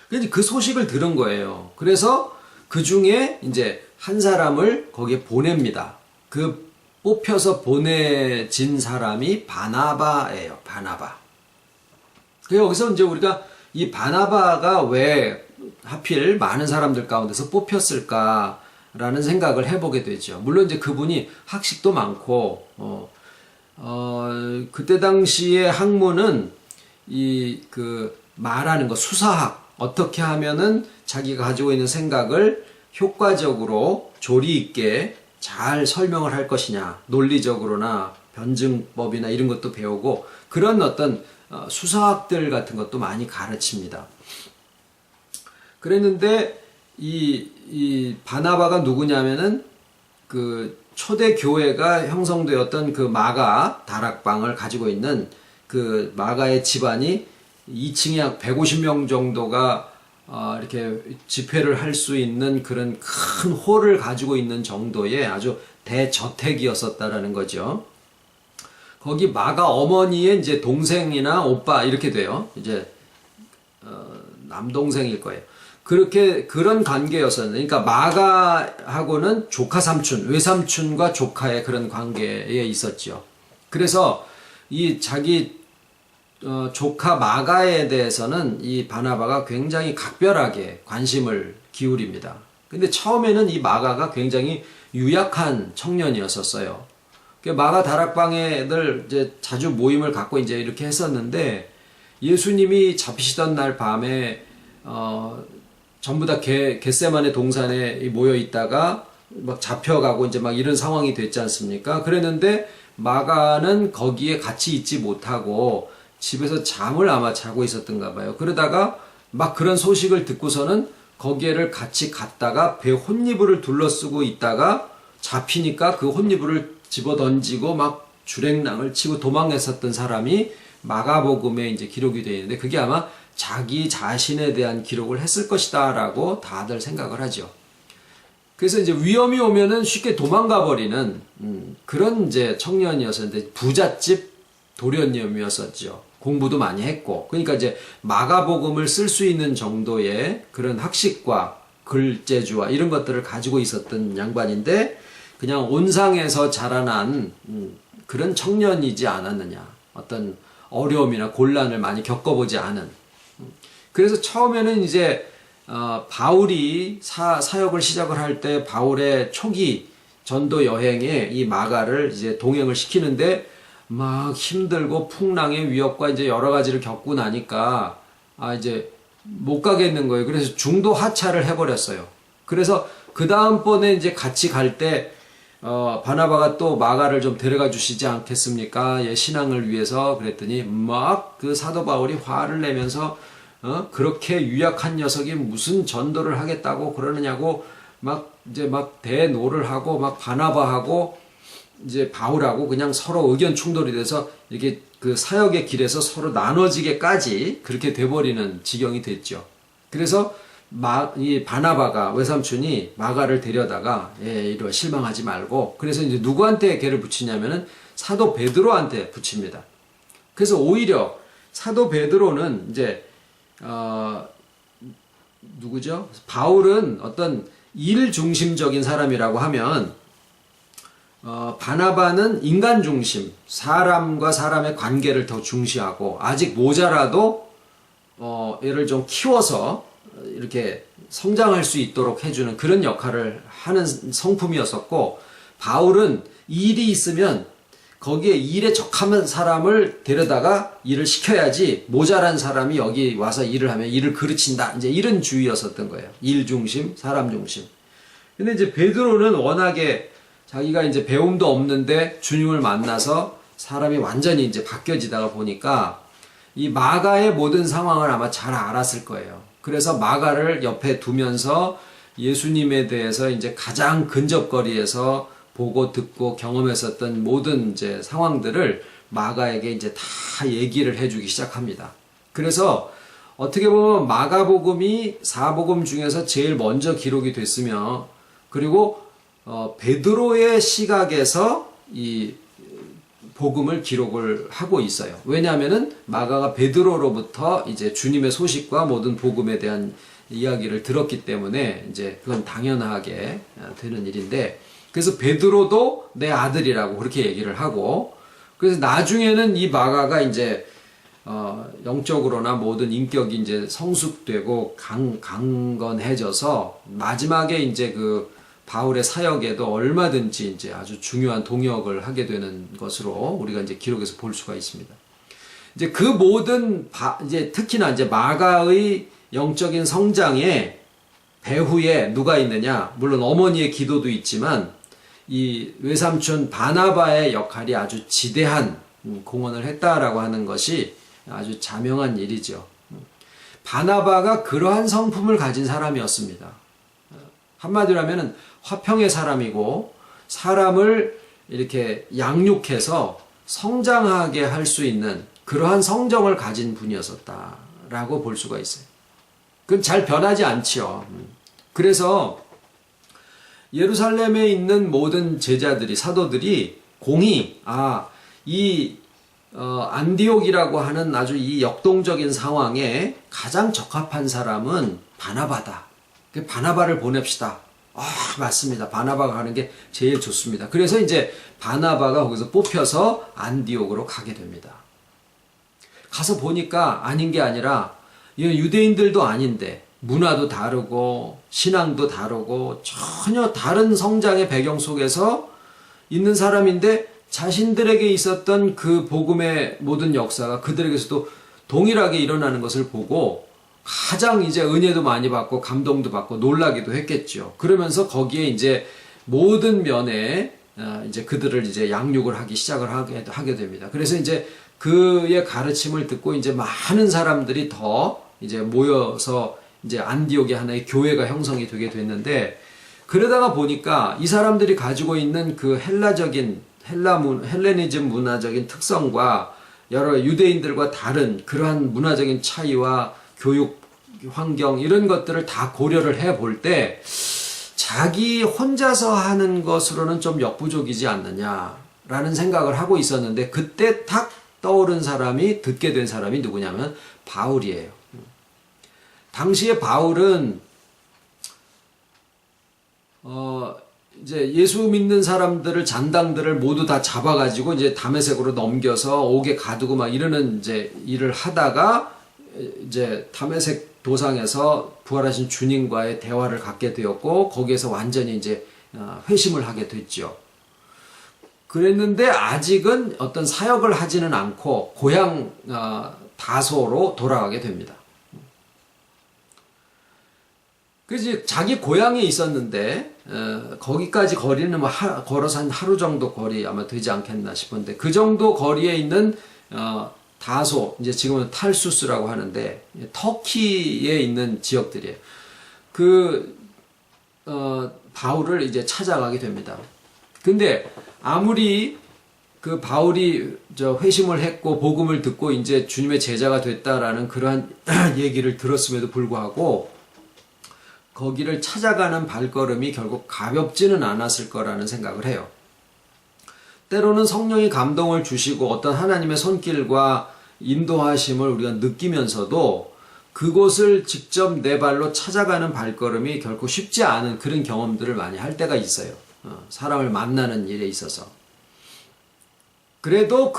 그래서 그 소식을 들은 거예요. 그래서 그 중에 이제 한 사람을 거기에 보냅니다. 그 뽑혀서 보내진 사람이 바나바예요. 바나바. 그래서 여기서 이제 우리가 이 바나바가 왜 하필 많은 사람들 가운데서 뽑혔을까라는 생각을 해보게 되죠. 물론 이제 그분이 학식도 많고, 그때 당시의 학문은 말하는 거, 수사학, 어떻게 하면은 자기가 가지고 있는 생각을 효과적으로 조리 있게 잘 설명을 할 것이냐, 논리적으로나 변증법이나 이런 것도 배우고, 그런 어떤 수사학들 같은 것도 많이 가르칩니다. 그랬는데 이 바나바가 누구냐면은 그 초대 교회가 형성되었던 그 마가 다락방을 가지고 있는 그 마가의 집안이 2층에 약 150명 정도가 이렇게 집회를 할 수 있는 그런 큰 홀을 가지고 있는 정도의 아주 대저택이었었다라는 거죠. 거기 마가 어머니의 이제 동생이나 오빠 이렇게 돼요. 이제 남동생일 거예요. 그렇게 그런 관계였었는데, 그러니까 마가하고는 조카 삼촌, 외삼촌과 조카의 그런 관계에 있었죠. 그래서 이 자기 조카 마가에 대해서는 이 바나바가 굉장히 각별하게 관심을 기울입니다. 근데 처음에는 이 마가가 굉장히 유약한 청년이었었어요. 마가 다락방에들 이제 자주 모임을 갖고 이제 이렇게 했었는데, 예수님이 잡히시던 날 밤에 전부 다 겟세마네 동산에 모여 있다가 막 잡혀가고 이제 막 이런 상황이 됐지 않습니까? 그랬는데 마가는 거기에 같이 있지 못하고 집에서 잠을 아마 자고 있었던가 봐요. 그러다가 막 그런 소식을 듣고서는 거기에를 같이 갔다가 배 혼이불을 둘러쓰고 있다가 잡히니까 그 혼이불을 집어 던지고 막 주랭랑을 치고 도망했었던 사람이 마가복음에 이제 기록이 되어 있는데, 그게 아마 자기 자신에 대한 기록을 했을 것이다 라고 다들 생각을 하죠. 그래서 이제 위험이 오면은 쉽게 도망가 버리는 그런 이제 청년이었었는데, 부잣집 도련님이었었죠. 공부도 많이 했고, 그러니까 이제 마가복음을 쓸 수 있는 정도의 그런 학식과 글재주와 이런 것들을 가지고 있었던 양반인데, 그냥 온상에서 자라난 그런 청년이지 않았느냐. 어떤 어려움이나 곤란을 많이 겪어보지 않은. 그래서 처음에는 이제 바울이 사역을 시작을 할 때 바울의 초기 전도 여행에 이 마가를 이제 동행을 시키는데, 막 힘들고 풍랑의 위협과 이제 여러 가지를 겪고 나니까 이제 못 가겠는 거예요. 그래서 중도 하차를 해버렸어요. 그래서 그 다음번에 이제 같이 갈 때 바나바가 또 마가를 좀 데려가 주시지 않겠습니까? 예, 신앙을 위해서. 그랬더니 막 그 사도 바울이 화를 내면서 그렇게 유약한 녀석이 무슨 전도를 하겠다고 그러느냐고 막 이제 막 대노를 하고 막 바나바하고 이제 바울하고 그냥 서로 의견 충돌이 돼서 이렇게 그 사역의 길에서 서로 나눠지게까지 그렇게 돼버리는 지경이 됐죠. 그래서 이 바나바가 외삼촌이 마가를 데려다가 이리 실망하지 말고, 그래서 이제 누구한테 걔를 붙이냐면은 사도 베드로한테 붙입니다. 그래서 오히려 사도 베드로는 이제 누구죠? 바울은 어떤 일 중심적인 사람이라고 하면 바나바는 인간 중심, 사람과 사람의 관계를 더 중시하고, 아직 모자라도 얘를 좀 키워서 이렇게 성장할 수 있도록 해주는 그런 역할을 하는 성품이었었고, 바울은 일이 있으면 거기에 일에 적합한 사람을 데려다가 일을 시켜야지 모자란 사람이 여기 와서 일을 하면 일을 그르친다, 이제 이런 주의였었던 거예요. 일 중심, 사람 중심. 근데 이제 베드로는 워낙에 자기가 이제 배움도 없는데 주님을 만나서 사람이 완전히 이제 바뀌어지다가 보니까 이 마가의 모든 상황을 아마 잘 알았을 거예요. 그래서 마가를 옆에 두면서 예수님에 대해서 이제 가장 근접거리에서 보고 듣고 경험했었던 모든 이제 상황들을 마가에게 이제 다 얘기를 해주기 시작합니다. 그래서 어떻게 보면 마가복음이 사복음 중에서 제일 먼저 기록이 됐으며, 그리고 베드로의 시각에서 이 복음을 기록을 하고 있어요. 왜냐하면은 마가가 베드로로부터 이제 주님의 소식과 모든 복음에 대한 이야기를 들었기 때문에 이제 그건 당연하게 되는 일인데, 그래서 베드로도 내 아들이라고 그렇게 얘기를 하고, 그래서 나중에는 이 마가가 이제 영적으로나 모든 인격이 이제 성숙되고 강건해져서 마지막에 이제 그 바울의 사역에도 얼마든지 이제 아주 중요한 동역을 하게 되는 것으로 우리가 이제 기록에서 볼 수가 있습니다. 이제 그 모든 이제 특히나 이제 마가의 영적인 성장에 배후에 누가 있느냐? 물론 어머니의 기도도 있지만 이 외삼촌 바나바의 역할이 아주 지대한 공헌을 했다라고 하는 것이 아주 자명한 일이죠. 바나바가 그러한 성품을 가진 사람이었습니다. 한마디로 하면은 화평의 사람이고 사람을 이렇게 양육해서 성장하게 할 수 있는 그러한 성정을 가진 분이었었다라고 볼 수가 있어요. 그건 잘 변하지 않지요. 그래서 예루살렘에 있는 모든 제자들이, 사도들이 공히 이 안디옥이라고 하는 아주 이 역동적인 상황에 가장 적합한 사람은 바나바다. 바나바를 보냅시다. 맞습니다. 바나바가 가는 게 제일 좋습니다. 그래서 이제 바나바가 거기서 뽑혀서 안디옥으로 가게 됩니다. 가서 보니까 아닌 게 아니라 유대인들도 아닌데 문화도 다르고 신앙도 다르고 전혀 다른 성장의 배경 속에서 있는 사람인데 자신들에게 있었던 그 복음의 모든 역사가 그들에게서도 동일하게 일어나는 것을 보고 가장 이제 은혜도 많이 받고 감동도 받고 놀라기도 했겠죠. 그러면서 거기에 이제 모든 면에 이제 그들을 이제 양육을 하기 시작을 하게 됩니다. 그래서 이제 그의 가르침을 듣고 이제 많은 사람들이 더 이제 모여서 이제 안디옥의 하나의 교회가 형성이 되게 됐는데, 그러다가 보니까 이 사람들이 가지고 있는 그 헬레니즘 문화적인 특성과 여러 유대인들과 다른 그러한 문화적인 차이와 교육 환경 이런 것들을 다 고려를 해 볼 때 자기 혼자서 하는 것으로는 좀 역부족이지 않느냐라는 생각을 하고 있었는데, 그때 탁 떠오른 사람이, 듣게 된 사람이 누구냐면 바울이에요. 당시에 바울은 이제 예수 믿는 사람들을, 잔당들을 모두 다 잡아가지고 이제 다메섹으로 넘겨서 옥에 가두고 막 이러는 이제 일을 하다가 이제 다메섹 도상에서 부활하신 주님과의 대화를 갖게 되었고, 거기에서 완전히 이제 회심을 하게 됐죠. 그랬는데 아직은 어떤 사역을 하지는 않고 고향 다소로 돌아가게 됩니다. 그래서 자기 고향에 있었는데 거기까지 거리는 뭐 걸어서 한 하루 정도 거리 아마 되지 않겠나 싶은데, 그 정도 거리에 있는 다소, 이제 지금은 탈수스라고 하는데 터키에 있는 지역들이에요. 바울을 이제 찾아가게 됩니다. 근데 아무리 그 바울이 회심을 했고 복음을 듣고 이제 주님의 제자가 됐다라는 그러한 얘기를 들었음에도 불구하고 거기를 찾아가는 발걸음이 결국 가볍지는 않았을 거라는 생각을 해요. 때로는 성령이 감동을 주시고 어떤 하나님의 손길과 인도하심을 우리가 느끼면서도 그곳을 직접 내 발로 찾아가는 발걸음이 결코 쉽지 않은 그런 경험들을 많이 할 때가 있어요. 사람을 만나는 일에 있어서. 그래도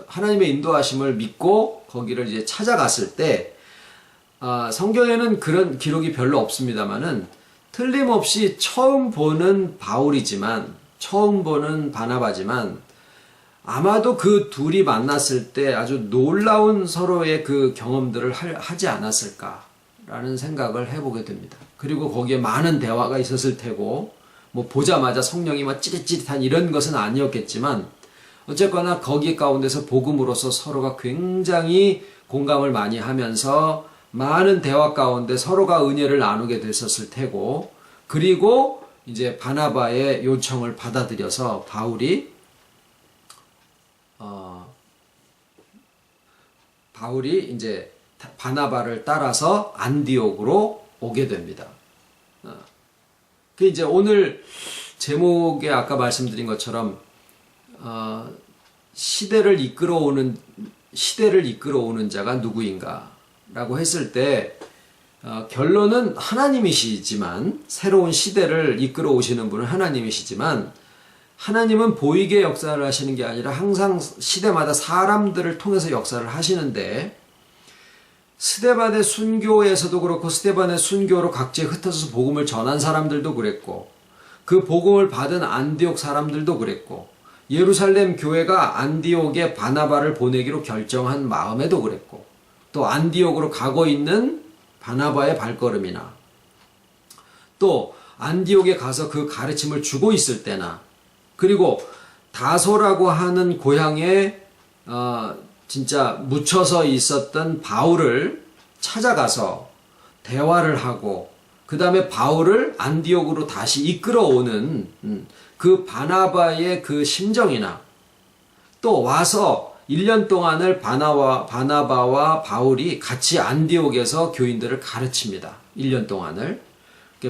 하나님의 인도하심을 믿고 거기를 이제 찾아갔을 때, 성경에는 그런 기록이 별로 없습니다만은 틀림없이 처음 보는 바울이지만, 처음 보는 바나바지만 아마도 그 둘이 만났을 때 아주 놀라운 서로의 그 경험들을 하지 않았을까라는 생각을 해보게 됩니다. 그리고 거기에 많은 대화가 있었을 테고, 뭐 보자마자 성령이 막 찌릿찌릿한 이런 것은 아니었겠지만, 어쨌거나 거기 가운데서 복음으로서 서로가 굉장히 공감을 많이 하면서 많은 대화 가운데 서로가 은혜를 나누게 됐었을 테고, 그리고 이제 바나바의 요청을 받아들여서 바울이 이제 바나바를 따라서 안디옥으로 오게 됩니다. 그 이제 오늘 제목에 아까 말씀드린 것처럼 시대를 이끌어오는 자가 누구인가라고 했을 때 결론은 하나님이시지만, 새로운 시대를 이끌어 오시는 분은 하나님이시지만, 하나님은 보이게 역사를 하시는 게 아니라 항상 시대마다 사람들을 통해서 역사를 하시는데, 스데반의 순교에서도 그렇고 스데반의 순교로 각지에 흩어져서 복음을 전한 사람들도 그랬고, 그 복음을 받은 안디옥 사람들도 그랬고, 예루살렘 교회가 안디옥에 바나바를 보내기로 결정한 마음에도 그랬고, 또 안디옥으로 가고 있는 바나바의 발걸음이나, 또 안디옥에 가서 그 가르침을 주고 있을 때나, 그리고 다소라고 하는 고향에 진짜 묻혀서 있었던 바울을 찾아가서 대화를 하고, 그 다음에 바울을 안디옥으로 다시 이끌어오는 그 바나바의 그 심정이나, 또 와서 1년 동안을 바나바와 바울이 같이 안디옥에서 교인들을 가르칩니다. 1년 동안을.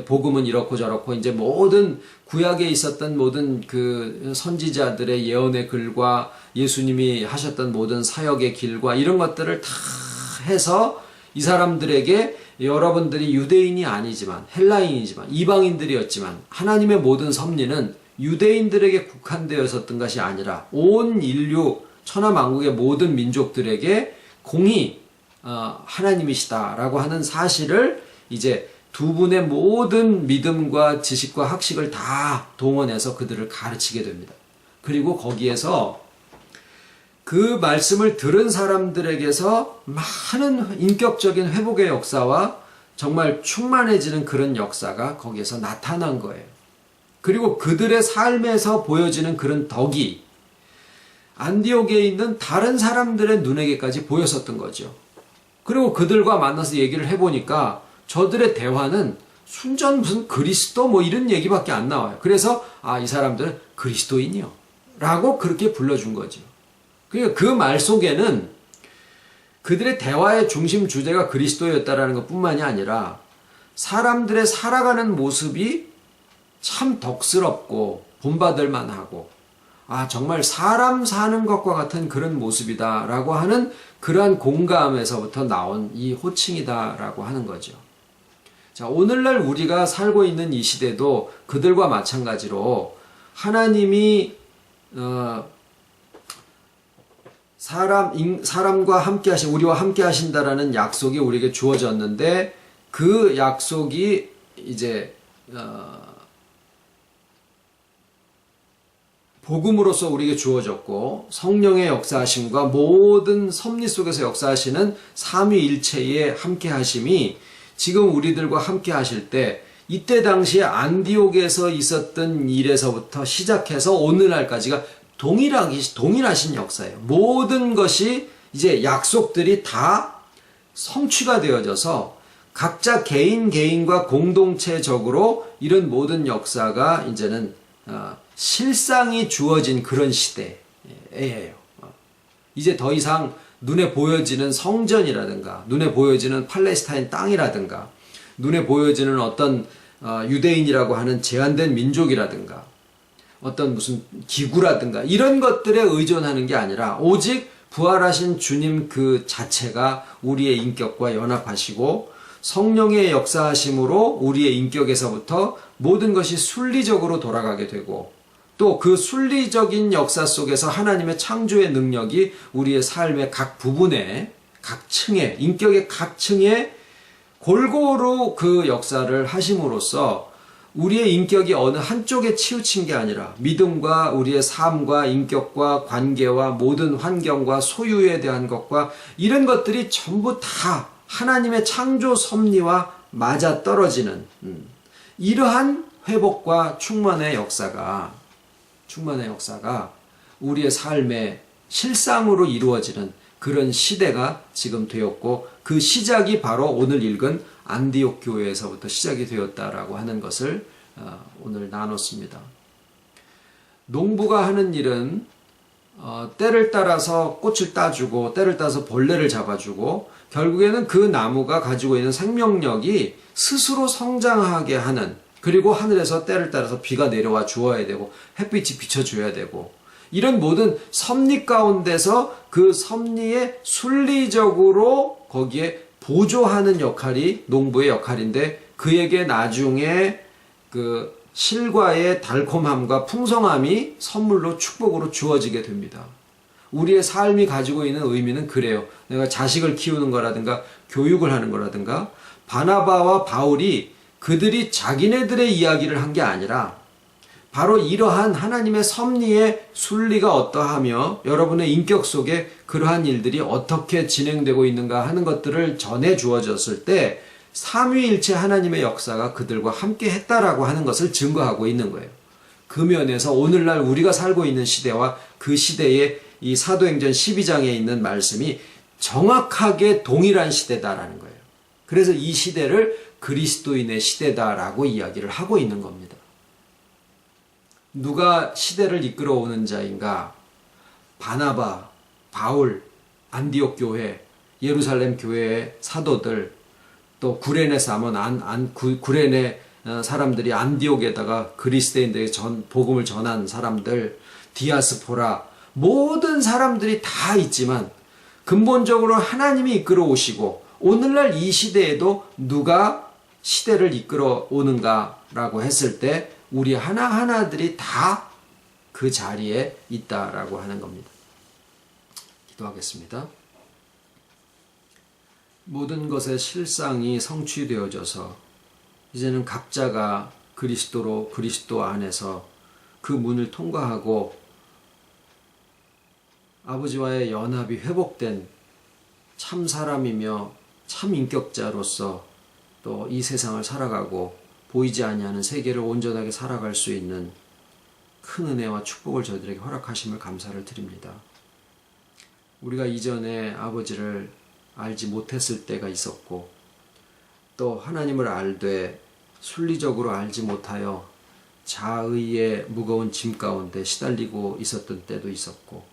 복음은 이렇고 저렇고, 이제 모든 구약에 있었던 모든 그 선지자들의 예언의 글과 예수님이 하셨던 모든 사역의 길과 이런 것들을 다 해서 이 사람들에게, 여러분들이 유대인이 아니지만, 헬라인이지만, 이방인들이었지만, 하나님의 모든 섭리는 유대인들에게 국한되어 있었던 것이 아니라 온 인류 천하만국의 모든 민족들에게 공히 하나님이시다라고 하는 사실을 이제 두 분의 모든 믿음과 지식과 학식을 다 동원해서 그들을 가르치게 됩니다. 그리고 거기에서 그 말씀을 들은 사람들에게서 많은 인격적인 회복의 역사와 정말 충만해지는 그런 역사가 거기에서 나타난 거예요. 그리고 그들의 삶에서 보여지는 그런 덕이 안디옥에 있는 다른 사람들의 눈에게까지 보였었던 거죠. 그리고 그들과 만나서 얘기를 해보니까 저들의 대화는 순전 무슨 그리스도 뭐 이런 얘기밖에 안 나와요. 그래서 이 사람들은 그리스도인이요 라고 그렇게 불러준 거죠. 그러니까 그 말 속에는 그들의 대화의 중심 주제가 그리스도였다라는 것뿐만이 아니라 사람들의 살아가는 모습이 참 덕스럽고 본받을 만하고, 정말 사람 사는 것과 같은 그런 모습이다라고 하는 그러한 공감에서부터 나온 이 호칭이다라고 하는 거죠. 자, 오늘날 우리가 살고 있는 이 시대도 그들과 마찬가지로 하나님이 사람과 함께 하신, 우리와 함께 하신다라는 약속이 우리에게 주어졌는데, 그 약속이 이제 복음으로서 우리에게 주어졌고, 성령의 역사하심과 모든 섭리 속에서 역사하시는 삼위일체의 함께 하심이 지금 우리들과 함께 하실 때, 이때 당시에 안디옥에서 있었던 일에서부터 시작해서 오늘날까지가 동일하신 역사예요. 모든 것이 이제 약속들이 다 성취가 되어져서 각자 개인과 공동체적으로 이런 모든 역사가 이제는 실상이 주어진 그런 시대예요. 이제 더 이상 눈에 보여지는 성전이라든가, 눈에 보여지는 팔레스타인 땅이라든가, 눈에 보여지는 어떤 유대인이라고 하는 제한된 민족이라든가, 어떤 무슨 기구라든가 이런 것들에 의존하는 게 아니라 오직 부활하신 주님 그 자체가 우리의 인격과 연합하시고, 성령의 역사하심으로 우리의 인격에서부터 모든 것이 순리적으로 돌아가게 되고, 또 그 순리적인 역사 속에서 하나님의 창조의 능력이 우리의 삶의 각 부분에, 각 층에, 인격의 각 층에 골고루 그 역사를 하심으로써 우리의 인격이 어느 한쪽에 치우친 게 아니라 믿음과 우리의 삶과 인격과 관계와 모든 환경과 소유에 대한 것과 이런 것들이 전부 다 하나님의 창조 섭리와 맞아떨어지는 이러한 회복과 충만의 역사가 우리의 삶의 실상으로 이루어지는 그런 시대가 지금 되었고, 그 시작이 바로 오늘 읽은 안디옥 교회에서부터 시작이 되었다라고 하는 것을 오늘 나눴습니다. 농부가 하는 일은 때를 따라서 꽃을 따주고, 때를 따라서 벌레를 잡아주고, 결국에는 그 나무가 가지고 있는 생명력이 스스로 성장하게 하는, 그리고 하늘에서 때를 따라서 비가 내려와 주어야 되고 햇빛이 비춰줘야 되고, 이런 모든 섭리 가운데서 그 섭리에 순리적으로 거기에 보조하는 역할이 농부의 역할인데 그에게 나중에 그 실과의 달콤함과 풍성함이 선물로 축복으로 주어지게 됩니다. 우리의 삶이 가지고 있는 의미는 그래요. 내가 자식을 키우는 거라든가 교육을 하는 거라든가 바나바와 바울이 그들이 자기네들의 이야기를 한 게 아니라 바로 이러한 하나님의 섭리의 순리가 어떠하며 여러분의 인격 속에 그러한 일들이 어떻게 진행되고 있는가 하는 것들을 전해 주어졌을 때 삼위일체 하나님의 역사가 그들과 함께 했다라고 하는 것을 증거하고 있는 거예요. 그 면에서 오늘날 우리가 살고 있는 시대와 그 시대의 이 사도행전 12장에 있는 말씀이 정확하게 동일한 시대다라는 거예요. 그래서 이 시대를 그리스도인의 시대다라고 이야기를 하고 있는 겁니다. 누가 시대를 이끌어오는 자인가? 바나바, 바울, 안디옥 교회, 예루살렘 교회의 사도들, 또 구레네 사몬, 구레네 사람들이 안디옥에다가 그리스도인들에게 복음을 전한 사람들, 디아스포라, 모든 사람들이 다 있지만 근본적으로 하나님이 이끌어 오시고 오늘날 이 시대에도 누가 시대를 이끌어 오는가라고 했을 때 우리 하나하나들이 다 그 자리에 있다라고 하는 겁니다. 기도하겠습니다. 모든 것의 실상이 성취되어져서 이제는 각자가 그리스도로 그리스도 안에서 그 문을 통과하고 아버지와의 연합이 회복된 참 사람이며 참 인격자로서 또 이 세상을 살아가고 보이지 아니하는 세계를 온전하게 살아갈 수 있는 큰 은혜와 축복을 저희들에게 허락하심을 감사를 드립니다. 우리가 이전에 아버지를 알지 못했을 때가 있었고 또 하나님을 알되 순리적으로 알지 못하여 자의의 무거운 짐 가운데 시달리고 있었던 때도 있었고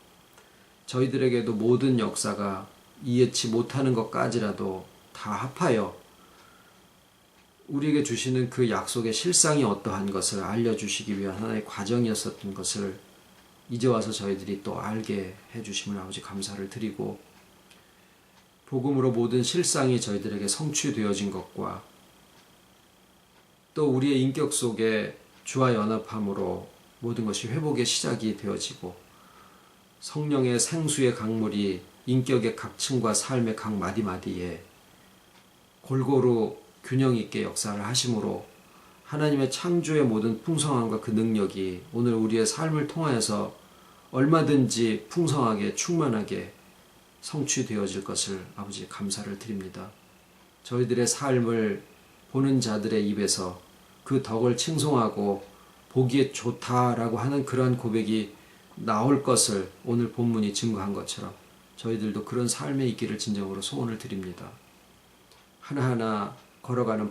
저희들에게도 모든 역사가 이해치 못하는 것까지라도 다 합하여 우리에게 주시는 그 약속의 실상이 어떠한 것을 알려주시기 위한 하나의 과정이었었던 것을 이제 와서 저희들이 또 알게 해주심을 아버지 감사를 드리고 복음으로 모든 실상이 저희들에게 성취되어진 것과 또 우리의 인격 속에 주와 연합함으로 모든 것이 회복의 시작이 되어지고 성령의 생수의 강물이 인격의 각 층과 삶의 각 마디마디에 골고루 균형 있게 역사를 하심으로 하나님의 창조의 모든 풍성함과 그 능력이 오늘 우리의 삶을 통하여서 얼마든지 풍성하게 충만하게 성취되어질 것을 아버지 감사를 드립니다. 저희들의 삶을 보는 자들의 입에서 그 덕을 칭송하고 보기에 좋다라고 하는 그러한 고백이 나올 것을 오늘 본문이 증거한 것처럼 저희들도 그런 삶에 있기를 진정으로 소원을 드립니다. 하나하나 걸어가는